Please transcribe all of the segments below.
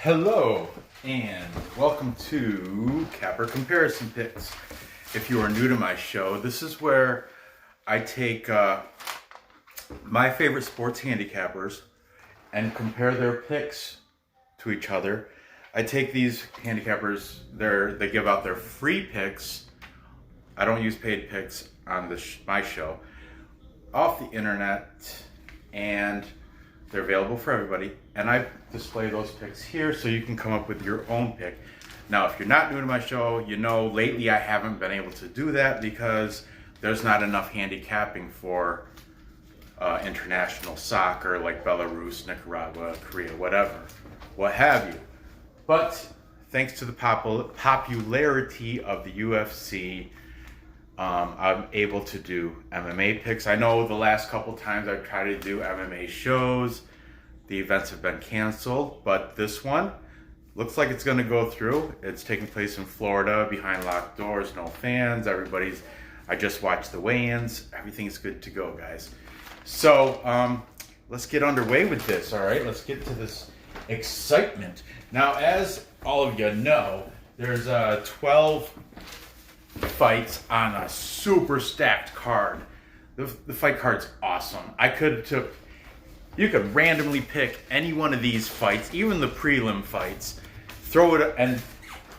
Hello and welcome to Capper Comparison Picks. If you are new to my show, this is where I take my favorite sports handicappers and compare their picks to each other. I take these handicappers, they give out their free picks. I don't use paid picks on my show, off the internet, and they're available for everybody, and I display those picks here so you can come up with your own pick. Now, if you're not new to my show, you know lately I haven't been able to do that because there's not enough handicapping for international soccer like Belarus, Nicaragua, Korea, whatever, what have you. But thanks to the popularity of the UFC, I'm able to do MMA picks. I know the last couple times I've tried to do MMA shows, the events have been canceled, but this one looks like it's going to go through. It's taking place in Florida, behind locked doors, no fans. I just watched the weigh-ins. Everything's good to go, guys. So let's get underway with this, all right? Let's get to this excitement. Now, as all of you know, there's 12 fights on a super stacked card. The fight card's awesome. You could randomly pick any one of these fights, even the prelim fights, throw it and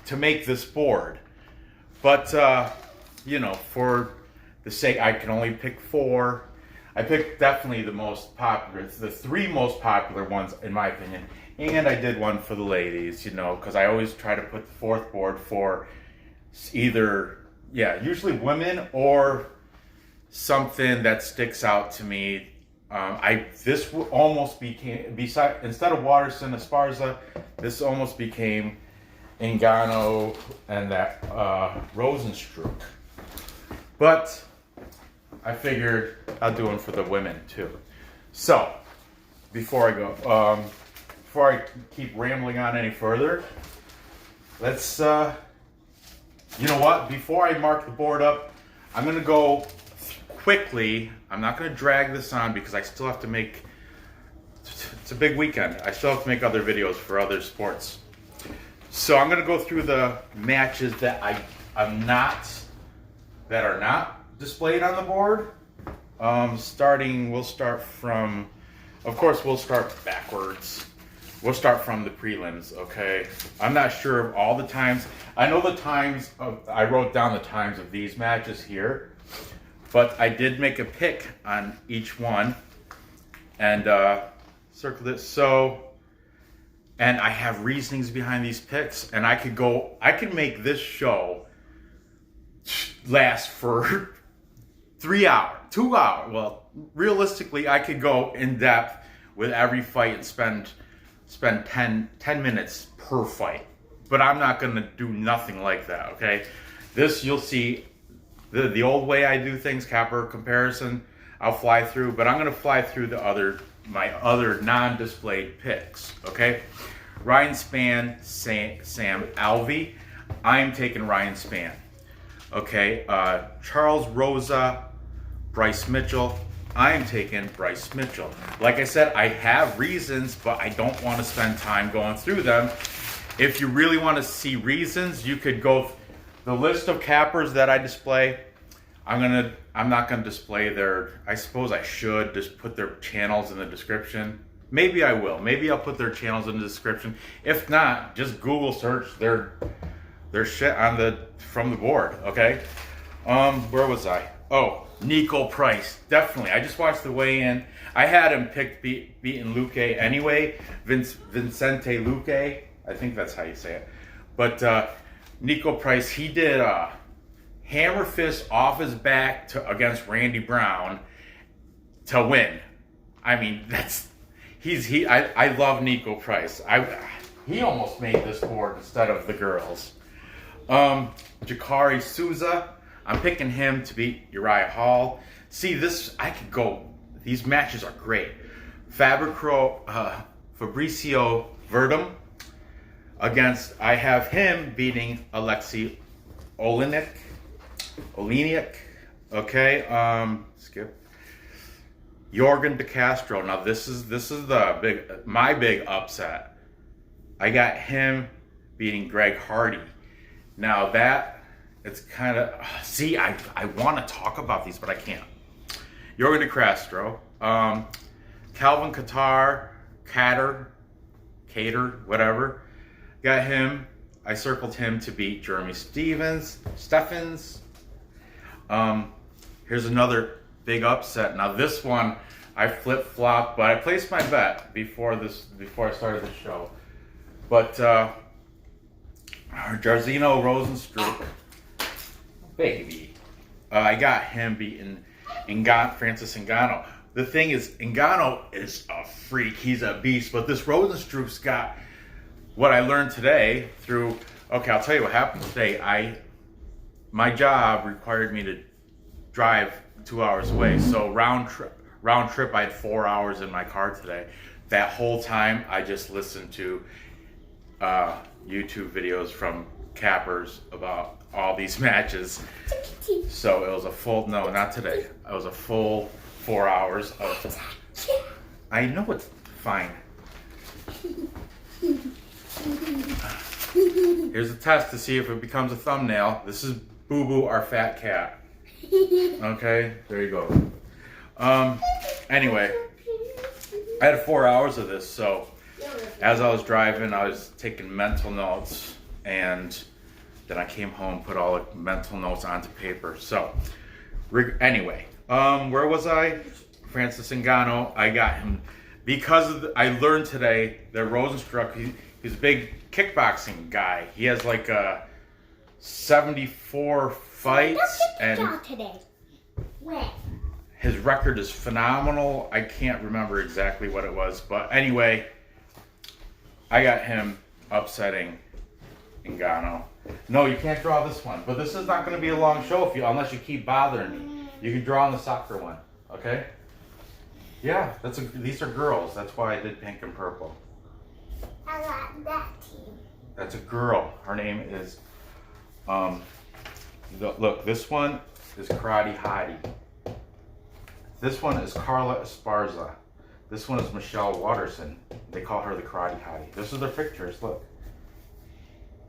to make this board. But for the sake, I can only pick 4. I picked definitely the 3 most popular ones in my opinion, and I did one for the ladies, because I always try to put the 4th board for usually women or something that sticks out to me. This almost became, instead of Waterson, Esparza, this almost became Ngannou and that Rosenstruck. But I figured I'll do them for the women too. So before I keep rambling on any further, let's. You know what? Before I mark the board up, I'm going to go quickly. I'm not going to drag this on because I still have to make... It's a big weekend. I still have to make other videos for other sports. So I'm going to go through the matches that that are not displayed on the board. We'll start backwards. We'll start from the prelims, okay? I'm not sure of all the times. I know I wrote down the times of these matches here, but I did make a pick on each one and circled it. And I have reasonings behind these picks, and I can make this show last for 3 hours, 2 hours. Well, realistically, I could go in depth with every fight and spend 10 minutes per fight. But I'm not going to do nothing like that, okay? This, you'll see, the old way I do things, Capper Comparison, I'll fly through. But I'm going to fly through my other non-displayed picks, okay? Ryan Spann, Sam Alvey. I'm taking Ryan Spann. Okay, Charles Rosa, Bryce Mitchell. I'm taking Bryce Mitchell. Like I said, I have reasons, but I don't want to spend time going through them. If you really want to see reasons, you could go the list of cappers that I display. I'm not gonna display I suppose I should just put their channels in the description. Maybe I will. Maybe I'll put their channels in the description. If not, just Google search their shit from the board. Okay. Where was I? Oh, Nico Price, definitely. I just watched the weigh-in. I had him beating Luque anyway. Vincente Luque, I think that's how you say it. But Nico Price, he did a hammer fist off his back against Randy Brown to win. I mean, I love Nico Price. He almost made this board instead of the girls. Jakari Souza, I'm picking him to beat Uriah Hall. See, these matches are great. Fabricio Verdum I have him beating Alexei Olenek. Okay, skip. Jorgen De Castro. Now this is my big upset. I got him beating Greg Hardy. Now that, it's kind of, see, I want to talk about these, but I can't. Jorgen de Castro, Calvin Cater, whatever. Got him. I circled him to beat Jeremy Stephens. Here's another big upset. Now this one, I flip-flopped, but I placed my bet before I started the show. But Jairzinho Rozenstruik, baby, I got him beating Francis Ngannou. The thing is, Ngannou is a freak. He's a beast. But this Rozenstruik's got what I learned today through. Okay, I'll tell you what happened today. My job required me to drive 2 hours away. So round trip, I had 4 hours in my car today. That whole time, I just listened to YouTube videos from cappers about all these matches. So it was a full, no, not today. It was a full 4 hours of, I know it's fine. Here's a test to see if it becomes a thumbnail. This is Boo Boo, our fat cat. Okay, there you go. Anyway, I had 4 hours of this, so as I was driving, I was taking mental notes, and then I came home, put all the mental notes onto paper. So, anyway, where was I? Francis Ngannou. I got him because I learned today that Rozenstruik, he's a big kickboxing guy. He has like 74 fights, and today. When? His record is phenomenal. I can't remember exactly what it was, but anyway, I got him upsetting Ngannou. No, you can't draw this one, but this is not going to be a long show unless you keep bothering me. You can draw on the soccer one, okay? Yeah, these are girls. That's why I did pink and purple. I got that team. That's a girl. Her name is, look, this one is Karate Hottie. This one is Carla Esparza. This one is Michelle Waterson. They call her the Karate Hottie. This is their pictures, look.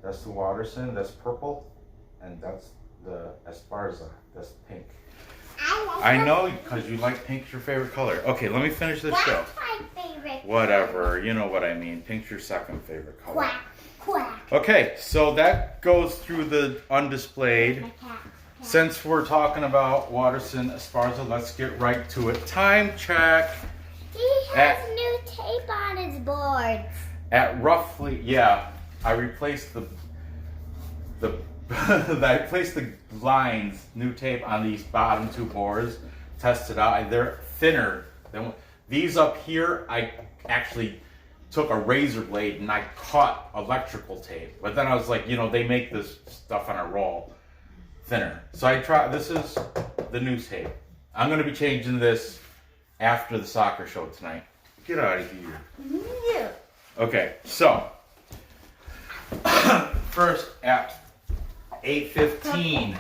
That's the Waterson, that's purple, and that's the Esparza, that's pink. I know, because you like pink's your favorite color. Okay, let me finish this show. That's my favorite. Whatever, you know what I mean. Pink's your second favorite color. Quack, quack. Okay, so that goes through the undisplayed. Since we're talking about Waterson, Esparza, let's get right to it. Time check. He has new tape on his boards. At roughly, yeah, I replaced I placed the lines, new tape on these bottom two boards, tested out. They're thinner than these up here. I actually took a razor blade and I cut electrical tape. But then I was like, they make this stuff on a roll thinner. So I tried, this is the new tape. I'm going to be changing this after the soccer show tonight. Get out of here. Yeah. Okay, so first at 8:15,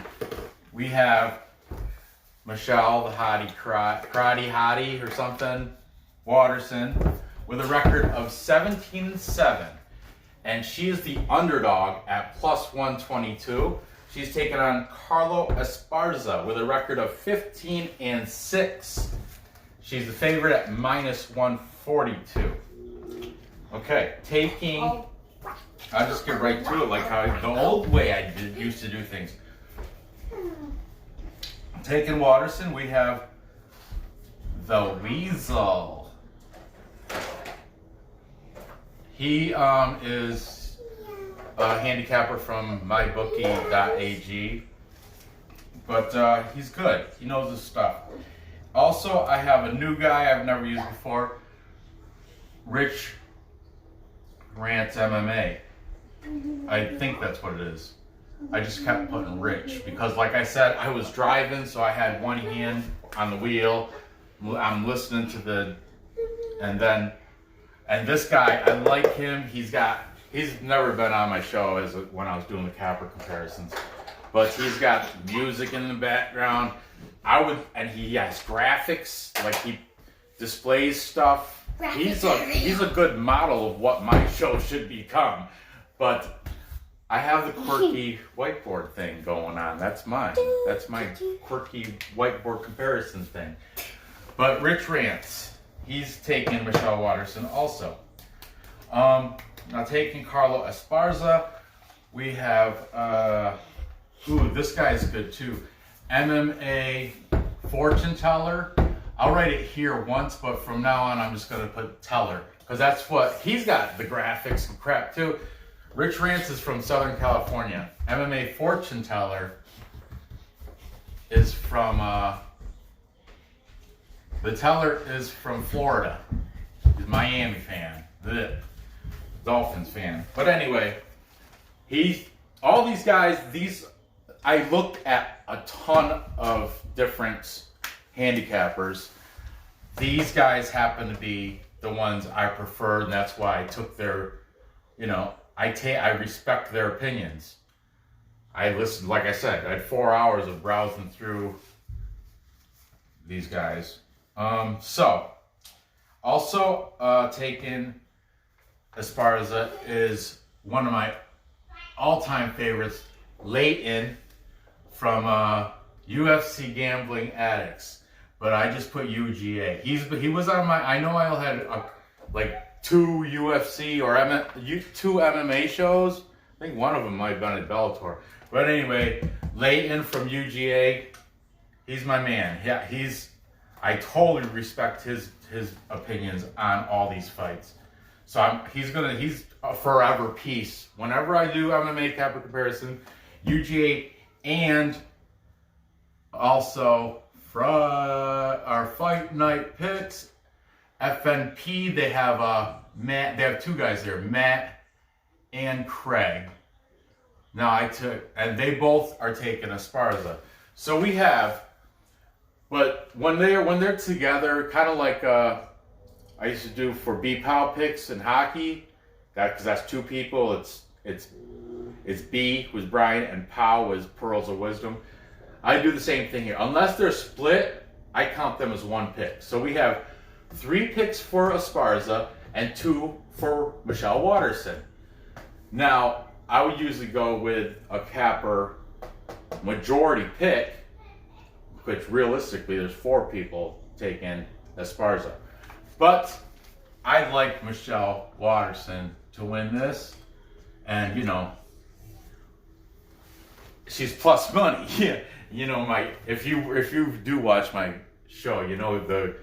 we have Michelle, the hottie, karate hottie or something, Waterson, with a record of 17-7. And she is the underdog at plus 122. She's taking on Carla Esparza with a record of 15-6. She's the favorite at minus 142. Okay, I'll just get right to it, like how the old way I used to do things. Taking Waterson, we have the Weasel. He is a handicapper from mybookie.ag, but he's good. He knows his stuff. Also, I have a new guy I've never used before, Rich Rants MMA. I think that's what it is. I just kept putting Rich because, like I said, I was driving, so I had one hand on the wheel. I'm listening to and this guy, I like him. He's never been on my show when I was doing the capper comparisons, but he's got music in the background. And he has graphics, like he displays stuff. he's a good model of what my show should become. But I have the quirky whiteboard thing going on. That's mine. That's my quirky whiteboard comparison thing. But Rich Rants, he's taking Michelle Waterson also. Now taking Carlo Esparza, we have, this guy's good too. MMA fortune teller. I'll write it here once, but from now on I'm just going to put teller. Because that's what, he's got the graphics and crap too. Rich Rants is from Southern California. MMA fortune teller is from, the teller is from Florida. He's a Miami fan. Dolphins fan. But anyway, all these guys, I looked at a ton of different handicappers. These guys happen to be the ones I prefer, and that's why I took their, I respect their opinions. I listened, like I said, I had 4 hours of browsing through these guys. Also taken Esparza is one of my all-time favorites, Leighton from UFC Gambling Addicts. But I just put UGA. He was on my. I know I had like 2 UFC or two MMA shows. I think one of them might have been at Bellator. But anyway, Leighton from UGA, he's my man. Yeah, I totally respect his opinions on all these fights. So he's a forever piece. Whenever I do MMA capper comparison, UGA and also for our fight night picks, FNP, they have Matt. They have 2 guys there, Matt and Craig. Now and they both are taking Esparza. So we have, but when they're together, kind of like I used to do for B-Pow picks in hockey, because that's 2 people. It's B, who's Brian, and Pow is Pearls of Wisdom. I do the same thing here. Unless they're split, I count them as 1 pick. So we have 3 picks for Esparza and 2 for Michelle Waterson. Now, I would usually go with a capper majority pick, which realistically there's 4 people taking Esparza. But I like Michelle Waterson to win this. And, she's plus money. Yeah. If you do watch my show, the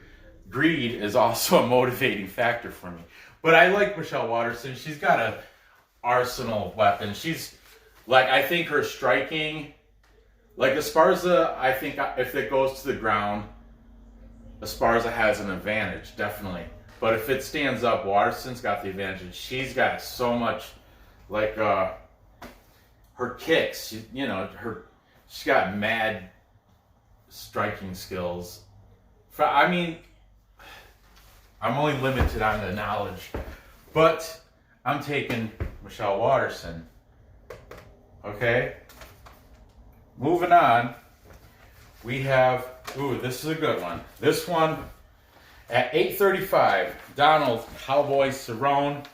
greed is also a motivating factor for me. But I like Michelle Waterson. She's got an arsenal of weapons. She's I think her striking, like Esparza, I think if it goes to the ground, Esparza has an advantage, definitely. But if it stands up, Waterson's got the advantage. She's got so much, her kicks, she's got mad striking skills. I'm only limited on the knowledge, but I'm taking Michelle Waterson. Okay? Moving on, we have, this is a good one. This one, at 8:35, Donald Cowboy Cerrone,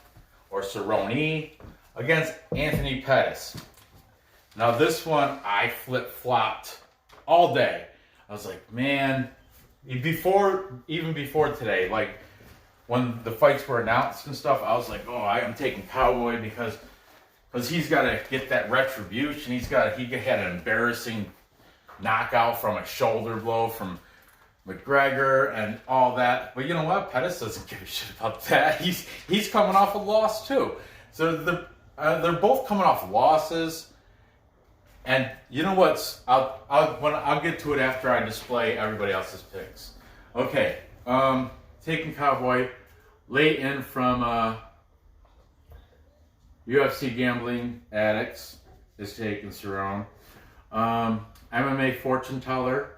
or Cerrone, against Anthony Pettis. Now this one, I flip-flopped all day. I was like, man, even before today, when the fights were announced and stuff, I was like, I am taking Cowboy because he's got to get that retribution. He had an embarrassing knockout from a shoulder blow from McGregor and all that. But you know what? Pettis doesn't give a shit about that. He's coming off a loss too. So they're both coming off losses. And you know what? I'll get to it after I display everybody else's picks. Okay, taking Cowboy, Leighton from UFC Gambling Addicts is taking Cerrone. MMA fortune teller,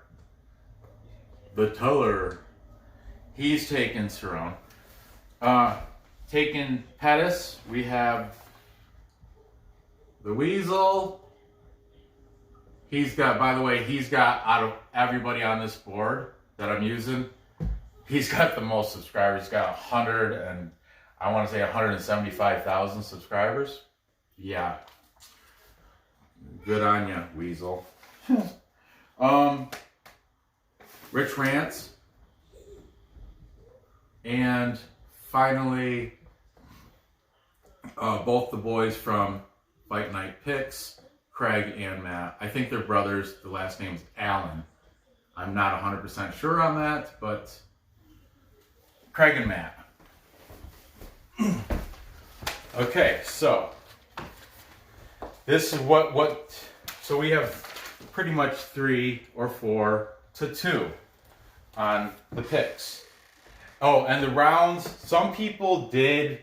the teller, he's taking Cerrone. Taking Pettis, we have the Weasel. He's got, by the way, out of everybody on this board that I'm using, He's got the most subscribers. He's got 175,000 subscribers. Yeah. Good on ya, Weasel. Rich Rants. And finally, both the boys from Fight Night Picks, Craig and Matt. I think they're brothers. The last name's Allen. I'm not 100% sure on that, but Craig and Matt. Okay, so this is so we have pretty much 3 or 4 to 2 on the picks. Oh, and the rounds, some people did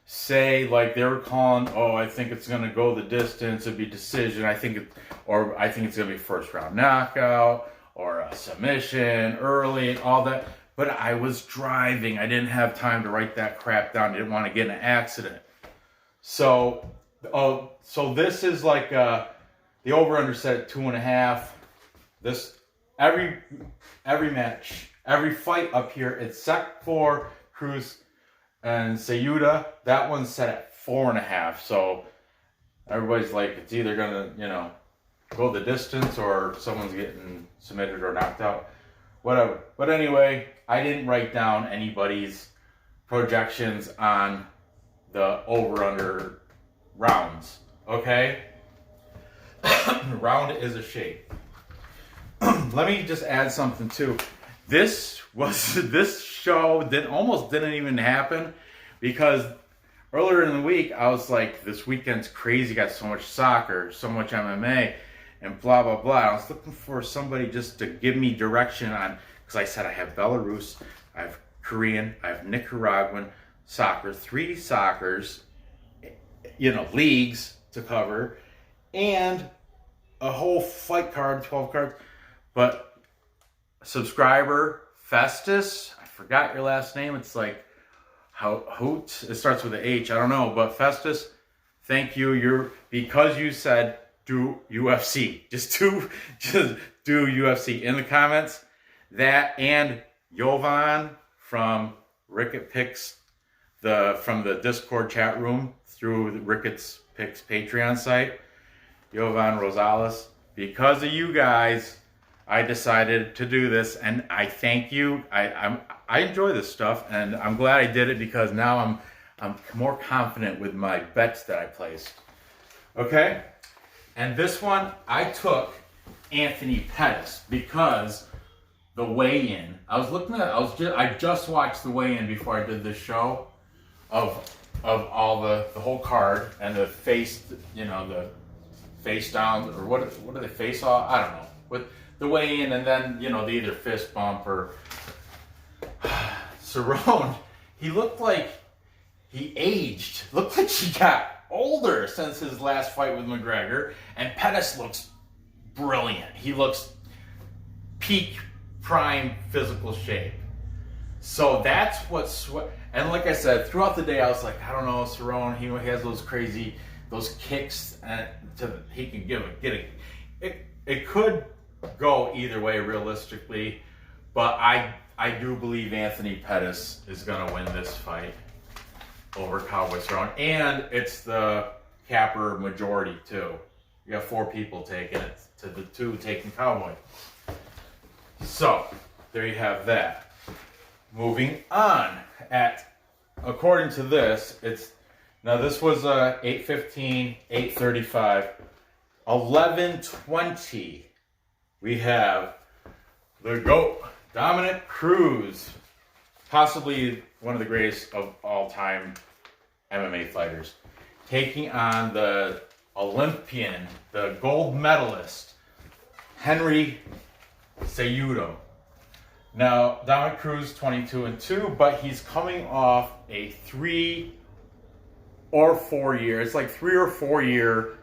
say, like, they were calling, oh, I think it's going to go the distance, it'd be decision, I think it's going to be first round knockout, or a submission early, and all that. But I was driving, I didn't have time to write that crap down, I didn't want to get in an accident. So this is like, the over-under set at 2.5. This, every match, every fight up here, except for Cruz and Cejudo, that one's set at 4.5. So everybody's like, it's either gonna, go the distance or someone's getting submitted or knocked out. Whatever. But anyway, I didn't write down anybody's projections on the over-under rounds. Okay? Round is a shape. Let me just add something too. This show almost didn't even happen because earlier in the week I was like, this weekend's crazy, got so much soccer, so much MMA, and blah blah blah. I was looking for somebody just to give me direction on, because I said I have Belarus, I have Korean, I have Nicaraguan soccer, 3 soccers, leagues to cover, and a whole fight card, 12 cards. But subscriber Festus, I forgot your last name. It's like Hoot. It starts with an H. I don't know, but Festus, thank you. Because you said do UFC. Just do UFC in the comments. That and Jovan from Ricket Picks, from the Discord chat room through the Ricketts Picks Patreon site. Jovan Rosales. Because of you guys, I decided to do this, and I thank you. I enjoy this stuff, and I'm glad I did it because now I'm more confident with my bets that I placed. Okay, and this one I took Anthony Pettis because the weigh-in. I just watched the weigh-in before I did this show of all the whole card and the face, the face down, or what do they face off? I don't know. With the weigh-in, and then, they either fist bump or... Cerrone, he looked like he aged. Looked like he got older since his last fight with McGregor. And Pettis looks brilliant. He looks peak prime physical shape. So that's and like I said, throughout the day I was like, I don't know, Cerrone, he has those kicks, and he can get it could go either way realistically, but I do believe Anthony Pettis is going to win this fight over Cowboy Cerrone, and it's the capper majority too. You got 4 people taking it to the 2 taking Cowboy. So there you have that. Moving on, according to this, this was 8:15, 8:35, 11:20. We have the GOAT, Dominic Cruz, possibly one of the greatest of all time MMA fighters, taking on the Olympian, the gold medalist, Henry Cejudo. Now, Dominic Cruz, 22-2, but he's coming off a 3 or 4 year, it's like 3 or 4 year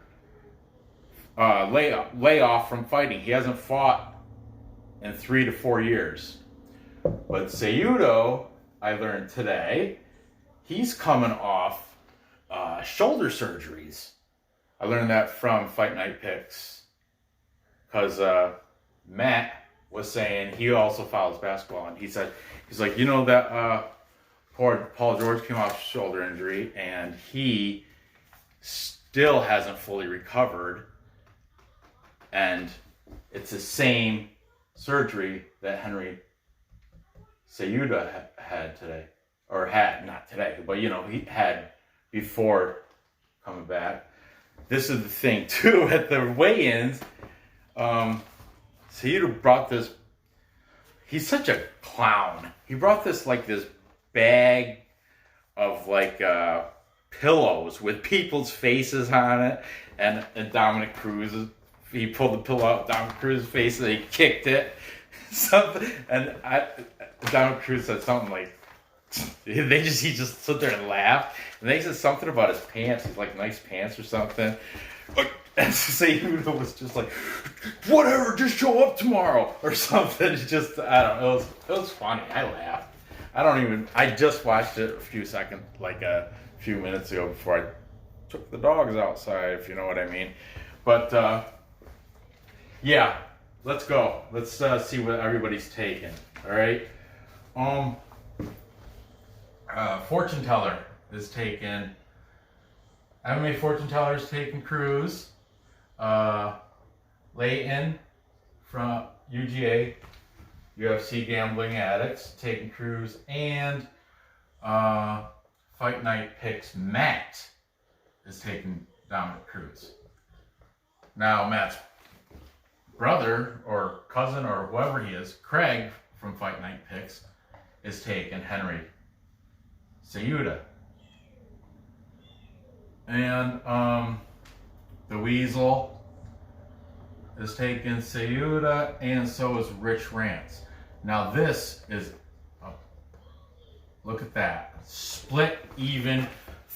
layoff from fighting. He hasn't fought in 3 to 4 years. But Cejudo, I learned today, he's coming off shoulder surgeries. I learned that from Fight Night Picks, because Matt was saying he also follows basketball, and he's like, you know that poor Paul George came off shoulder injury, and he still hasn't fully recovered, and it's the same surgery that Henry Cejudo had today, or had not today, but you know he had before coming back. This is the thing too at the weigh-ins. Cejudo brought this. He's such a clown. He brought this bag of pillows with people's faces on it, and Dominic Cruz. He pulled the pillow out Dominic Cruz's face and he kicked it. Something, and Dominic Cruz said something like, he just stood there and laughed. And they said something about his pants. He's like, nice pants or something. And Cejudo was just like, whatever, just show up tomorrow or something. Just, I don't know. It was funny. I laughed. I just watched it a few minutes ago before I took the dogs outside, if you know what I mean. But, yeah, let's go. Let's see what everybody's taking. All right. Fortune teller is taken. MMA fortune teller is taking Cruz. Layton from UGA, UFC Gambling Addicts, taking Cruz, and Fight Night Picks Matt is taking Dominic Cruz. Now Matt's brother or cousin or whoever he is, Craig from Fight Night Picks, is taking Henry Cejudo. And the Weasel is taking Cejudo, and so is Rich Rance. Now this is, look at that, split even,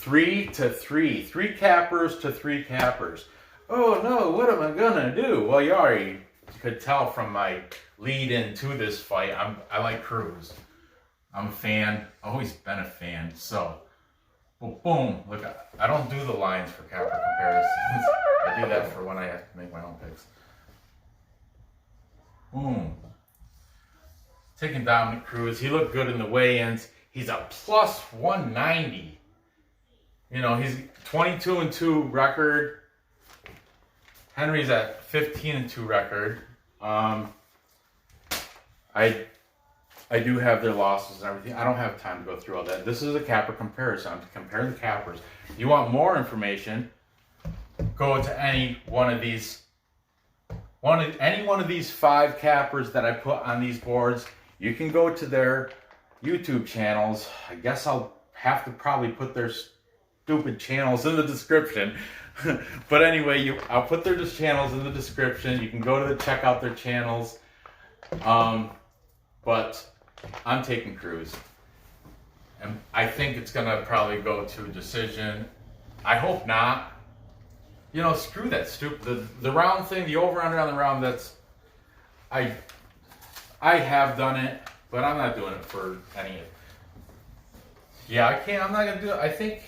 3-3, 3 cappers to 3 cappers. Oh no, what am I gonna do? Well, you already could tell from my lead into this fight, I like Cruz. I'm a fan, always been a fan, so. Well, boom, look, I don't do the lines for capper comparisons. I do that for when I have to make my own picks. Boom. Taking Dominic Cruz, he looked good in the weigh-ins. He's a plus 190. You know, he's 22-2 record. Henry's at 15-2 record. I do have their losses and everything. I don't have time to go through all that. This is a capper comparison. I'm comparing the cappers. You want more information, go to any one of these 5 cappers that I put on these boards. You can go to their YouTube channels. I guess I'll have to probably put their stupid channels in the description. But anyway, I'll put their channels in the description. You can go to check out their channels. But I'm taking Cruz. And I think it's going to probably go to a decision. I hope not. You know, screw that stupid. The round thing, the over-under on the round, that's... I have done it, but I'm not doing it for any of it. Yeah, I can't. I'm not going to do it. I think...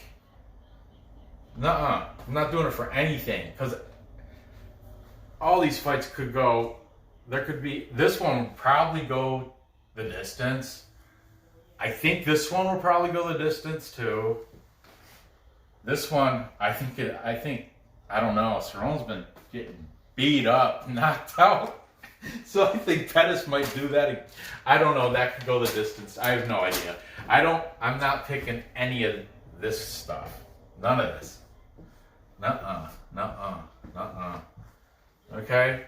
Nuh-uh. I'm not doing it for anything. Because all these fights could go... There could be... This one would probably go the distance. I think this one will probably go the distance too. This one, I don't know. Cerrone's been getting beat up, knocked out. So I think Pettis might do that. I don't know. That could go the distance. I have no idea. I'm not picking any of this stuff. None of this. Nuh-uh. Okay?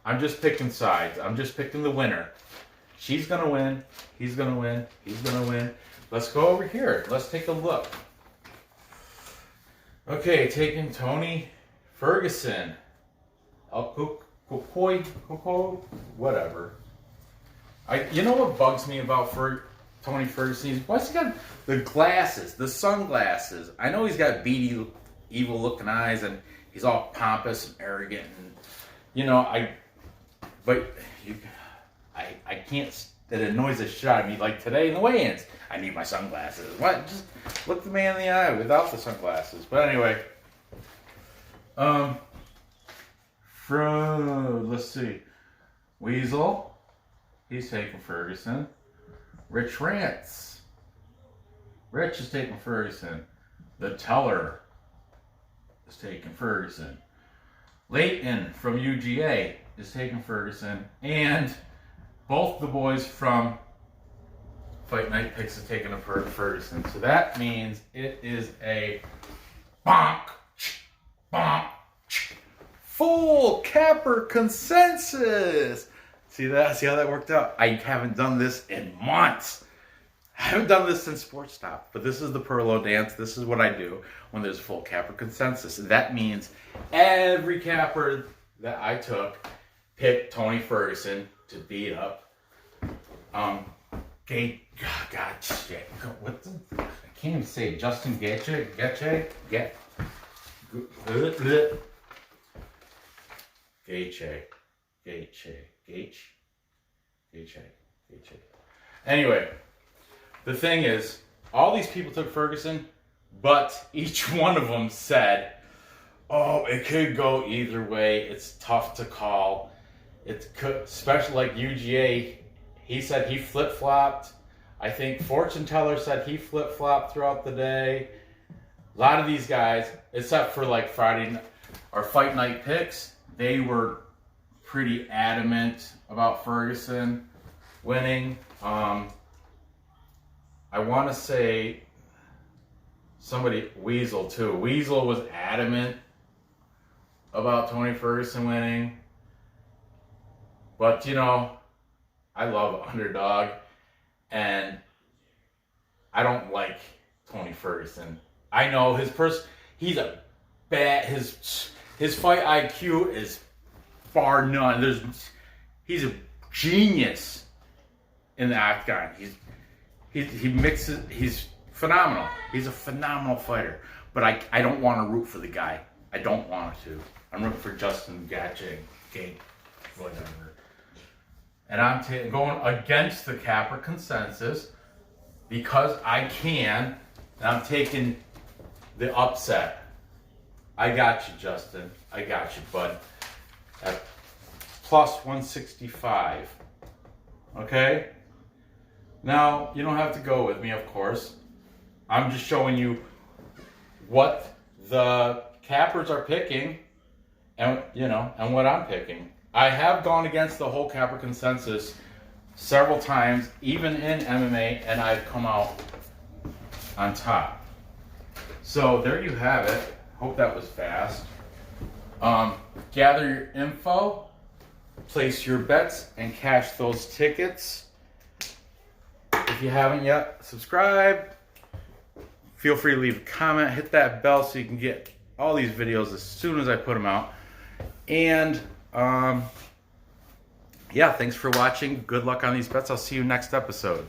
I'm just picking sides. I'm just picking the winner. She's going to win. He's going to win. He's going to win. Let's go over here. Let's take a look. Okay, taking Tony Ferguson. Whatever. You know what bugs me about Tony Ferguson? Why's he got the glasses, the sunglasses? I know he's got beady, evil-looking eyes, and he's all pompous and arrogant. And, you know, I can't, it annoys the shit out of me. Like today in the weigh-ins, I need my sunglasses. What? Just look the man in the eye without the sunglasses. But anyway, let's see, Weasel He's taking Ferguson. Rich Rants. Rich is taking Ferguson. The Teller is taking Ferguson. Leighton from UGA is taking Ferguson. And both the boys from Fight Night Picks is taking a Ferguson. So that means it is a bonk, bonk, full capper consensus. See that? See how that worked out? I haven't done this in months. I haven't done this since Sports Stop, but this is the Perlo dance. This is what I do when there's full capper consensus. And that means every capper that I took picked Tony Ferguson to beat up. Gaethje, what the? I can't even say it. Justin Gaethje. Anyway, the thing is, all these people took Ferguson, but each one of them said, "Oh, it could go either way. It's tough to call. It could, especially like UGA." He said he flip-flopped. I think Fortune Teller said he flip-flopped throughout the day. A lot of these guys, except for like Friday or Fight Night Picks, they were pretty adamant about Ferguson winning. I want to say somebody, Weasel too. Weasel was adamant about Tony Ferguson winning. But, you know, I love underdog, and I don't like Tony Ferguson. I know he's a bad, his fight IQ is bar none. He's a genius in the octagon. He mixes, he's phenomenal. He's a phenomenal fighter. But I don't want to root for the guy. I don't want to. I'm rooting for Justin Gaethje, whatever. And I'm going against the capper consensus because I can, and I'm taking the upset. I got you, Justin. I got you, bud. At plus 165. Okay? Now, you don't have to go with me, of course. I'm just showing you what the cappers are picking and, you know, and what I'm picking. I have gone against the whole capper consensus several times, even in MMA, and I've come out on top. So there you have it. Hope that was fast. Gather your info, place your bets, and cash those tickets. If you haven't yet, subscribe. Feel free to leave a comment. Hit that bell so you can get all these videos as soon as I put them out. And yeah, thanks for watching. Good luck on these bets. I'll see you next episode.